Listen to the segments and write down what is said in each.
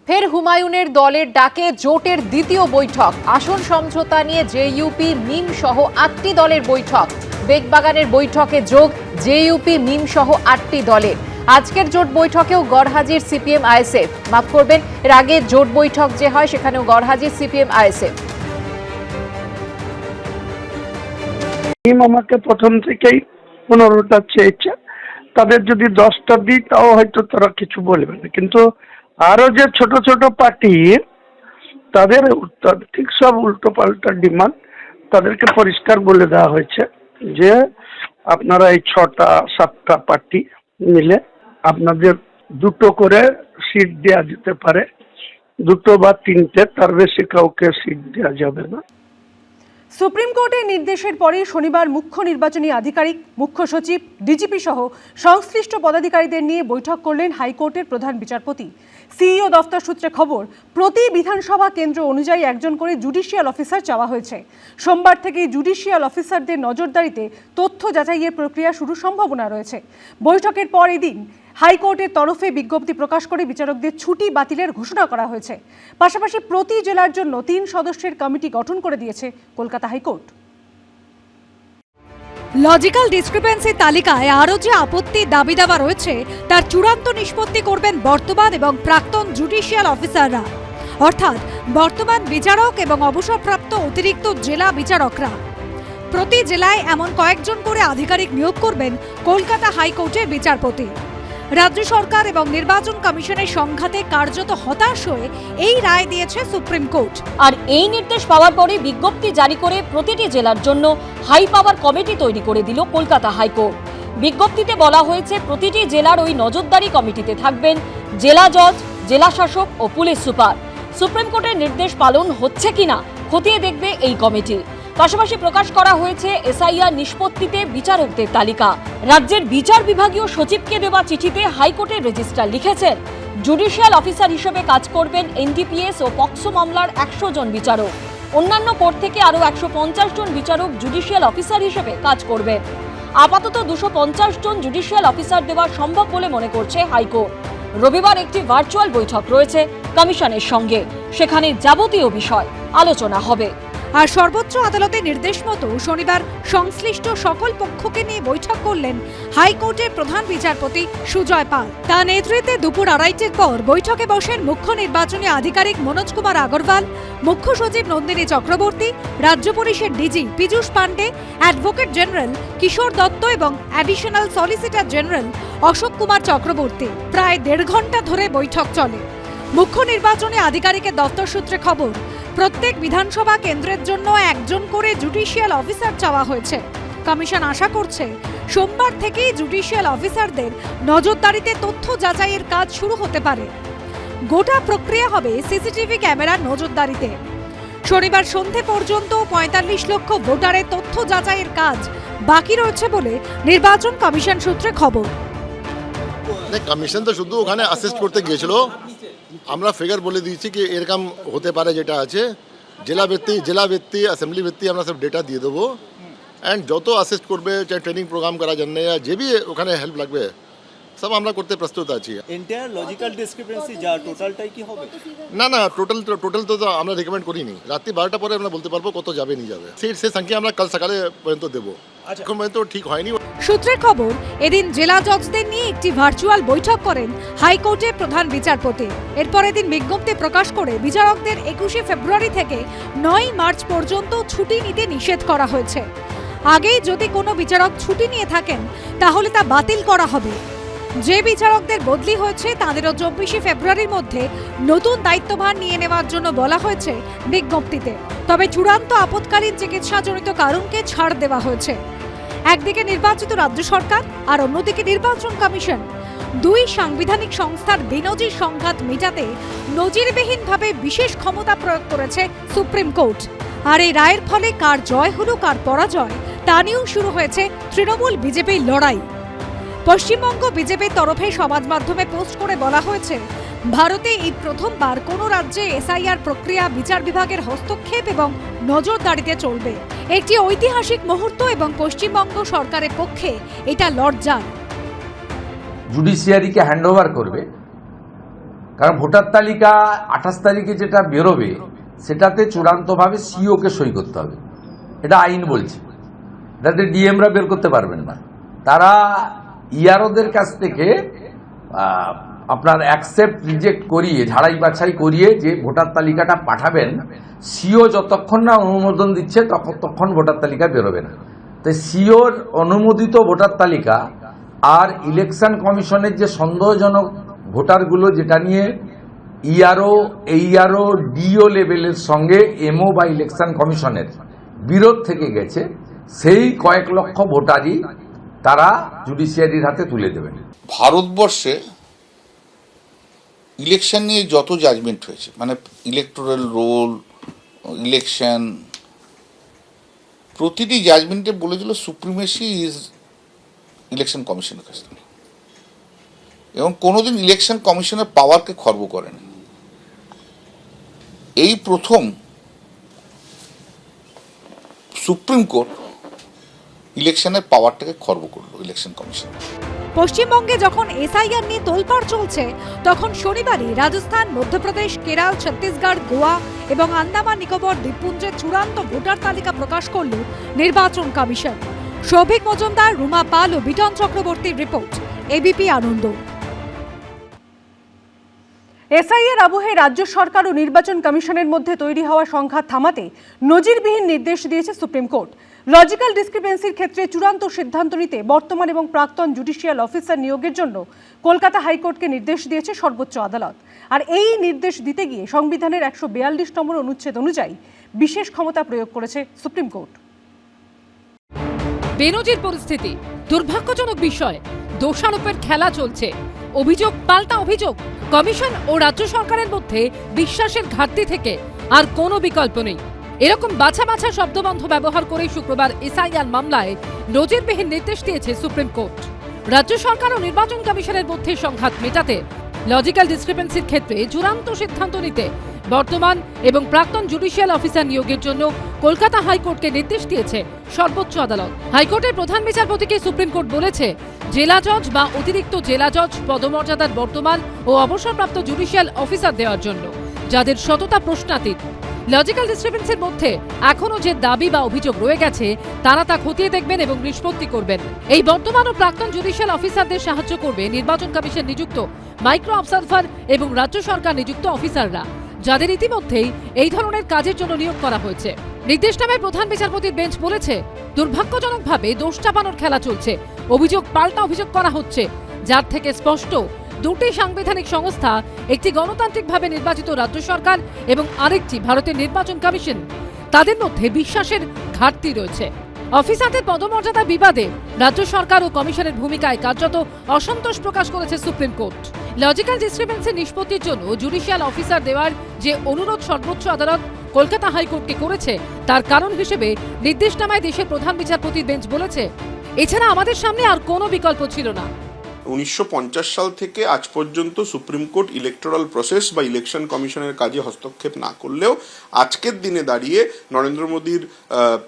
ফের হুমায়ুনের দলের ডাকে জোটের দ্বিতীয় বৈঠক। আসন সমঝোতা নিয়ে জেইউপি মিম সহ 8টি দলের বৈঠক। বেগবাগানের বৈঠকে যোগ জেইউপি মিম সহ 8টি দলের। আজকের জোট বৈঠকেও গড়হাজির সিপিএম আইএসএফ। মাফ করবেন, এর আগে জোট বৈঠক যে হয় সেখানেও গড়হাজির সিপিএম আইএসএফ। আমাকে প্রথম থেকেই 15টা চেয়েছে, তাদের যদি 10টা দিই তাও হয়তো তারা কিছু বলবে না, কিন্তু আরো যে ছোট ছোট পার্টি তাদের ঠিক সব উল্টো পাল্টা ডিমান্ড। তাদেরকে পরিষ্কার বলে দেওয়া হয়েছে যে আপনারা এই 6টা 7টা পার্টি মিলে আপনাদের 2টো করে সিট দেওয়া যেতে পারে, 2টো বা 3টে, তার বেশি কাউকে সিট দেওয়া যাবে না। সুপ্রিম কোর্টের নির্দেশের পরে শনিবার মুখ্য নির্বাচনী আধিকারিক, মুখ্য সচিব, ডিজিপি সহ সংশ্লিষ্ট পদাধিকারীদের নিয়ে বৈঠক করলেন হাইকোর্টের প্রধান বিচারপতি। সিইও দফতর সূত্রে খবর, প্রতি বিধানসভা কেন্দ্র অনুযায়ী একজন করে জুডিশিয়াল অফিসার চাওয়া হয়েছে। সোমবার থেকেই জুডিশিয়াল অফিসারদের নজরদারিতে তথ্য যাচাইয়ের প্রক্রিয়া শুরুর সম্ভাবনা রয়েছে। বৈঠকের পর এদিন হাইকোর্টের তরফে বিজ্ঞপ্তি প্রকাশ করে বিচারকদের ছুটি বাতিলের ঘোষণা করা হয়েছে। পাশাপাশি প্রতি জেলার জন্য 3 সদস্যের কমিটি গঠন করে দিয়েছে কলকাতা হাইকোর্ট। লজিক্যাল ডিসক্রিপেন্সি তালিকায় আরও যে আপত্তি দাবি দাবা রয়েছে তার চূড়ান্ত নিষ্পত্তি করবেন বর্তমান এবং প্রাক্তন জুডিশিয়াল অফিসাররা, অর্থাৎ বর্তমান বিচারক এবং অবসরপ্রাপ্ত অতিরিক্ত জেলা বিচারকরা। প্রতি জেলায় এমন কয়েকজন করে আধিকারিক নিয়োগ করবেন কলকাতা হাইকোর্টের বিচারপতি। রাজ্য সরকার এবং নির্বাচন কমিশনের সংঘাতে কার্যত হতাশ হয়ে এই রায় দিয়েছে সুপ্রিম কোর্ট। আর এই নির্দেশ পাওয়ার পরে বিজ্ঞপ্তি জারি করে প্রতিটি জেলার জন্য হাই পাওয়ার কমিটি তৈরি করে দিল কলকাতা হাইকোর্ট। বিজ্ঞপ্তিতে বলা হয়েছে প্রতিটি জেলার ওই নজরদারি কমিটিতে থাকবেন জেলা জজ, জেলা শাসক ও পুলিশ সুপার। সুপ্রিম কোর্টের নির্দেশ পালন হচ্ছে কিনা খতিয়ে দেখবে এই কমিটি। পাশাপাশি প্রকাশ করা হয়েছে এসআইআর নিষ্পত্তিতে বিচারকদের তালিকা। রাজ্যের বিচার বিভাগীয় সচিবকে দেওয়া চিঠিতে হাইকোর্টের রেজিস্ট্রার লিখেছেন, জুডিশিয়াল অফিসার হিসেবে কাজ করবেন এনডিপিএস ও পক্সো মামলার 100 জন বিচারক। অন্যান্য কোর্ট থেকে আরও 150 জন বিচারক জুডিশিয়াল অফিসার হিসেবে কাজ করবেন। আপাতত 250 জন জুডিশিয়াল অফিসার দেওয়া সম্ভব বলে মনে করছে হাইকোর্ট। রবিবার একটি ভার্চুয়াল বৈঠক রয়েছে কমিশনের সঙ্গে, সেখানে যাবতীয় বিষয় আলোচনা হবে। আর সর্বোচ্চ আদালতের নির্দেশ মতো শনিবার সংশ্লিষ্ট সকল পক্ষকে নিয়ে বৈঠক করলেন হাইকোর্টের প্রধান বিচারপতি সুজয় পাল। তার নেতৃত্বে দুপুর 2:30টার পর বৈঠকে বসেন মুখ্য নির্বাচনী আধিকারিক মনোজ কুমার আগরওয়াল, মুখ্য সচিব নন্দিনী চক্রবর্তী, রাজ্য পুলিশের DG Piyush Pandey, advocate general Kishore Dutta এবং additional solicitor general Ashok Kumar Chakraborty. প্রায় 1.5 ঘন্টা ধরে বৈঠক চলে। মুখ্য নির্বাচনী আধিকারিকের দপ্তর সূত্রে খবর, প্রত্যেক বিধানসভা কেন্দ্রের জন্য একজন করে জুডিশিয়াল অফিসার চাওয়া হয়েছে। কমিশন আশা করছে সোমবার থেকেই জুডিশিয়াল অফিসারদের নজরদারিতে তথ্য যাচাইয়ের কাজ শুরু হতে পারে। গোটা প্রক্রিয়া হবে সিসিটিভি ক্যামেরার নজরদারিতে। শনিবার সন্ধে পর্যন্ত 45 লক্ষ ভোটারের তথ্য যাচাইয়ের কাজ বাকি রয়েছে বলে নির্বাচন কমিশন সূত্রে খবর। কমিশন তো শুধু ওখানে অ্যাসিস্ট করতে গিয়েছিল। আমরা ফিগার বলে দিয়েছি কি এরকম হতে পারে, যেটা আছে জেলা ভিত্তি অ্যাসেম্বলি ভিত্তি আমরা সব ডেটা দিয়ে দেবো। অ্যান্ড যত অ্যাসিস্ট করবে, চাই ট্রেনিং প্রোগ্রাম করার জন্য যে বি ওখানে হেল্প লাগবে, সব আমরা করতে প্রস্তুত আছি। এন্টায়ার লজিক্যাল ডিসক্রিপেন্সি যা টোটালটাই কি হবে? না টোটাল তো আমরা রেকমেন্ড করিনি। রাত্রি 12টা পরে আমরা বলতে পারবো কত যাবে নিয়ে যাবে। সেই সংখ্যা আমরা কাল সকালে পর্যন্ত দেবো। এখন পর্যন্ত ঠিক হয়নি। সূত্রের খবর, এদিন জেলা জজদের নিয়ে একটি ভার্চুয়াল বৈঠক করেন হাইকোর্টের প্রধান বিচারপতি। এরপর এদিন বিজ্ঞপ্তি প্রকাশ করে বিচারকদের 21শে ফেব্রুয়ারি থেকে 9ই মার্চ পর্যন্ত ছুটি নিতে নিষেধ করা হয়েছে। আগেই যদি কোনো বিচারক ছুটি নিয়ে থাকেন তাহলে তা বাতিল করা হবে। যে বিচারকদের বদলি হয়েছে তাদেরও 24শে ফেব্রুয়ারির মধ্যে নতুন দায়িত্বভার নিয়ে নেওয়ার জন্য বলা হয়েছে বিজ্ঞপ্তিতে। তবে চূড়ান্ত আপৎকালীন চিকিৎসাজনিত কারণকে ছাড় দেওয়া হয়েছে। একদিকে নির্বাচিত রাজ্য সরকার আর অন্যদিকে নির্বাচন কমিশন, 2 সাংবিধানিক সংস্থার বেনজির সংঘাত মেটাতে নজিরবিহীনভাবে বিশেষ ক্ষমতা প্রয়োগ করেছে সুপ্রিম কোর্ট। আর এই রায়ের ফলে কার জয় হলো কার পরাজয় তা নিয়েও শুরু হয়েছে তৃণমূল বিজেপির লড়াই। পশ্চিমবঙ্গ বিজেপির তরফে সমাজ মাধ্যমে পোস্ট করে বলা হয়েছে, ভারতে এই প্রথমবার কোনো রাজ্যে এসআইআর প্রক্রিয়া বিচার বিভাগের হস্তক্ষেপ এবং নজরদারিতে চলবে। একটি ঐতিহাসিক মুহূর্ত এবং পশ্চিমবঙ্গ সরকারের পক্ষে এটা লজ্জার। জুডিশিয়ারিকে হ্যান্ডওভার করবে কারণ ভোটার তালিকা 28 তারিখে যেটা বেরোবে সেটাতে চূড়ান্তভাবে সিওকে সই করতে হবে, এটা আইন বলছে। এটাতে ডিএমরা বের করতে পারবেন না। তারা ইয়ারোদের কাছ থেকে আপনার অ্যাকসেপ্ট রিজেক্ট করিয়ে, ঝাড়াই বাছাই করিয়ে যে ভোটার তালিকাটা পাঠাবেন, সিও যতক্ষণ না অনুমোদন দিচ্ছে ততক্ষণ ভোটার তালিকা বেরোবে না। তাই সিওর অনুমোদিত ভোটার তালিকা আর ইলেকশন কমিশনের যে সন্দেহজনক ভোটারগুলো, যেটা নিয়ে ইআরও, এইআরও, ডিও লেভেলের সঙ্গে এমও বা ইলেকশন কমিশনের বিরোধ থেকে গেছে, সেই কয়েক লক্ষ ভোটারই তারা জুডিশিয়ারির হাতে তুলে দেবেন। ভারতবর্ষে ইলেকশন নিয়ে যত জাজমেন্ট হয়েছে, মানে ইলেকটোরাল রোল, ইলেকশন, প্রতিটি জাজমেন্টে বলেছিল সুপ্রিমেসি ইজ ইলেকশন কমিশনের কাছ থেকে, এবং কোনোদিন ইলেকশন কমিশনের পাওয়ারকে খর্ব করেনি। এই প্রথম সুপ্রিম কোর্ট ইলেকশনের পাওয়ারটাকে খর্ব করলো ইলেকশন কমিশন। পশ্চিমবঙ্গে যখন এসআইআর নিয়ে তোলপাড় চলছে, তখন শনিবারই রাজস্থান, মধ্যপ্রদেশ, কেরল, ছত্তিশগড়, গোয়া এবং আন্দামান নিকোবর দ্বীপপুঞ্জের চূড়ান্ত ভোটার তালিকা প্রকাশ করল নির্বাচন কমিশন। সৌভিক মজুমদার, রুমা পাল ও বিটন চক্রবর্তীর রিপোর্ট, এবিপি আনন্দ। এসআইআর আবহে রাজ্য সরকার ও নির্বাচন কমিশনের মধ্যে তৈরি হওয়া সংঘাত থামাতে নজিরবিহীন নির্দেশ দিয়েছে সুপ্রিম কোর্ট। লজিক্যাল ডিসক্রিপেন্সির ক্ষেত্রে চূড়ান্ত সিদ্ধান্ত নিতে বর্তমান এবং প্রাক্তন জুডিশিয়াল অফিসার নিয়োগের জন্য কলকাতা হাইকোর্টকে নির্দেশ দিয়েছে সর্বোচ্চ আদালত। আর এই নির্দেশ দিতে গিয়ে সংবিধানের 142 নম্বর অনুচ্ছেদ অনুযায়ী বিশেষ ক্ষমতা প্রয়োগ করেছে সুপ্রিম কোর্ট। বেনজির পরিস্থিতি, দুর্ভাগ্যজনক বিষয়, দোষারোপের খেলা চলছে, অভিযোগ পাল্টা অভিযোগ। কমিশন ও রাজ্য সরকারের মধ্যে বিশ্বাসের ঘাটতি থেকে আর কোনো বিকল্প নেই। এরকম বাছা বাছা শব্দবন্ধ ব্যবহার করে শুক্রবার এসআইআর মামলায় নজিরবিহীন নির্দেশ দিয়েছে সুপ্রিম কোর্ট। রাজ্য সরকার ও নির্বাচন কমিশনের মধ্যে সংঘাত মেটাতে লজিক্যাল ডিসক্রিপেন্সির ক্ষেত্রে চূড়ান্ত সিদ্ধান্ত নিতে বর্তমান এবং প্রাক্তন জুডিশিয়াল অফিসার নিয়োগের জন্য কলকাতা হাইকোর্টকে নির্দেশ দিয়েছে সর্বোচ্চ আদালত। হাইকোর্টের প্রধান বিচারপতিকে সুপ্রিম কোর্ট বলেছে, জেলা জজ বা অতিরিক্ত জেলা জজ পদমর্যাদার বর্তমান ও অবসরপ্রাপ্ত জুডিশিয়াল অফিসার দেওয়ার জন্য, যাদের সততা প্রশ্নাতীত। লজিক্যাল ডিসক্রিপেন্সির মধ্যে এখনও যে দাবি বা অভিযোগ রয়ে গেছে, তারা তা খতিয়ে দেখবেন এবং নিষ্পত্তি করবেন। এই বর্তমান ও প্রাক্তন জুডিশিয়াল অফিসারদের সাহায্য করবে নির্বাচন কমিশন নিযুক্ত মাইক্রো অবজারভার এবং রাজ্য সরকার নিযুক্ত অফিসাররা, যাদের ইতিমধ্যেই এই ধরনের কাজের জন্য নিয়োগ করা হয়েছে। নির্দেশনামায় প্রধান বিচারপতির বেঞ্চ বলেছে, দুর্ভাগ্যজনকভাবে দোষ চাপানোর খেলা চলছে, অভিযোগ পাল্টা অভিযোগ করা হচ্ছে, যার থেকে স্পষ্ট দুটি সাংবিধানিক সংস্থা, একটি গণতান্ত্রিকভাবে নির্বাচিত রাজ্য সরকার এবং আরেকটি ভারতের নির্বাচন কমিশন, তাদের মধ্যে বিশ্বাসের ঘাটতি রয়েছে। অফিসারদের পদমর্যাদা বিবাদে রাজ্য সরকার ও কমিশনের ভূমিকায় কার্যত অসন্তোষ প্রকাশ করেছে সুপ্রিম কোর্ট। লজিক্যাল ডিসক্রিপেন্সি নিষ্পত্তির জন্য জুডিশিয়াল অফিসার দেওয়ার যে অনুরোধ সর্বোচ্চ আদালত কলকাতা হাইকোর্টকে করেছে, তার কারণ হিসেবে নির্দেশনামায় দেশের প্রধান বিচারপতির বেঞ্চ বলেছে, এছাড়া আমাদের সামনে আর কোনো বিকল্প ছিল না। 1950 সাল থেকে আজ পর্যন্ত সুপ্রিম কোর্ট ইলেকটোরাল প্রসেস বা ইলেকশন কমিশনের কাজে হস্তক্ষেপ না করলেও আজকের দিনে দাঁড়িয়ে নরেন্দ্র মোদীর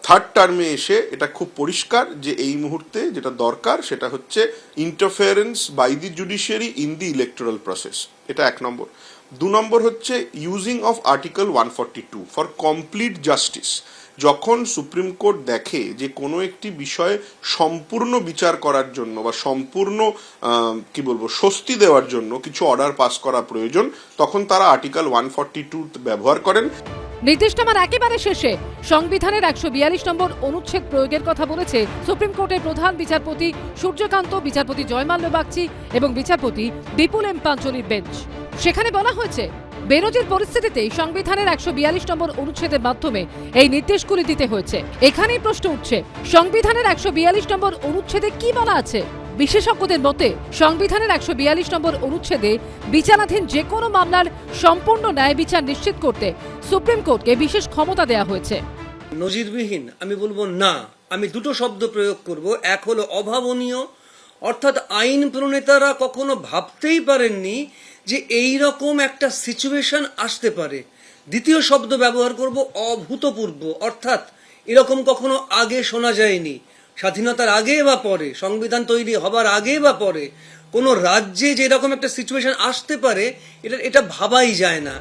থার্ড টার্মে এসে এটা খুব পরিষ্কার যে এই মুহূর্তে যেটা দরকার সেটা হচ্ছে interference by the judiciary in the electoral process. এটা 1 নম্বর। 2 নম্বর হচ্ছে using of article 142 for complete justice. যখন সুপ্রিম কোর্ট দেখে যে কোনো একটি বিষয়ে সম্পূর্ণ বিচার করার জন্য বা সম্পূর্ণ স্বস্তি দেওয়ার জন্য কিছু অর্ডার পাস করা প্রয়োজন, তখন তারা আর্টিকেল 142 ব্যবহার করেন। নির্দেশনামার একেবারে শেষে সংবিধানের 142 নম্বর অনুচ্ছেদ প্রয়োগের কথা বলেছে সুপ্রিম কোর্টের প্রধান বিচারপতি সূর্যকান্ত, বিচারপতি জয়মাল্য বাগচি এবং বিচারপতি বিপুল এম পাঞ্চলির বেঞ্চ। সেখানে বলা হয়েছে, বেনজির পরিস্থিতিতে সংবিধানের 142 নম্বর অনুচ্ছেদের মাধ্যমে এই নির্দেশগুলি দিতে হয়েছে। এখানেই প্রশ্ন উঠছে, সংবিধানের 142 নম্বর অনুচ্ছেদে কি বলা আছে? বিশেষজ্ঞদের মতে সংবিধানের 142 নম্বর অনুচ্ছেদে বিচারাধীন যে কোনো মামলার সম্পূর্ণ ন্যায় বিচার নিশ্চিত করতে সুপ্রিম কোর্টকে বিশেষ ক্ষমতা দেওয়া হয়েছে। নজিরবিহীন আমি বলবো না, আমি দুটো শব্দ প্রয়োগ করব। এক হলো অভাবনীয়, অর্থাৎ আইন প্রণেতারা কখনো ভাবতেই পারেননি যে এই রকম একটা সিচুয়েশন আসতে পারে। দ্বিতীয় শব্দ ব্যবহার করব অভূতপূর্ব, অর্থাৎ এরকম কখনো আগে শোনা যায়নি। স্বাধীনতার আগে বা পরে, সংবিধান তৈরি হবার আগে বা পরে কোনো রাজ্যে যে এরকম একটা সিচুয়েশন আসতে পারে এটা ভাবাই যায় না।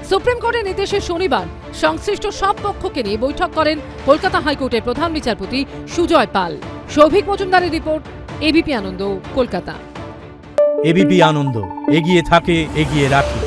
সুপ্রিম কোর্টের নির্দেশে শনিবার সংশ্লিষ্ট সব পক্ষকে নিয়ে বৈঠক করেন কলকাতা হাইকোর্টের প্রধান বিচারপতি সুজয় পাল। সৌভিক মজুমদারের রিপোর্ট, এবিপি আনন্দ, কলকাতা। এবিপি আনন্দ, এগিয়ে থাকে, এগিয়ে রাখে।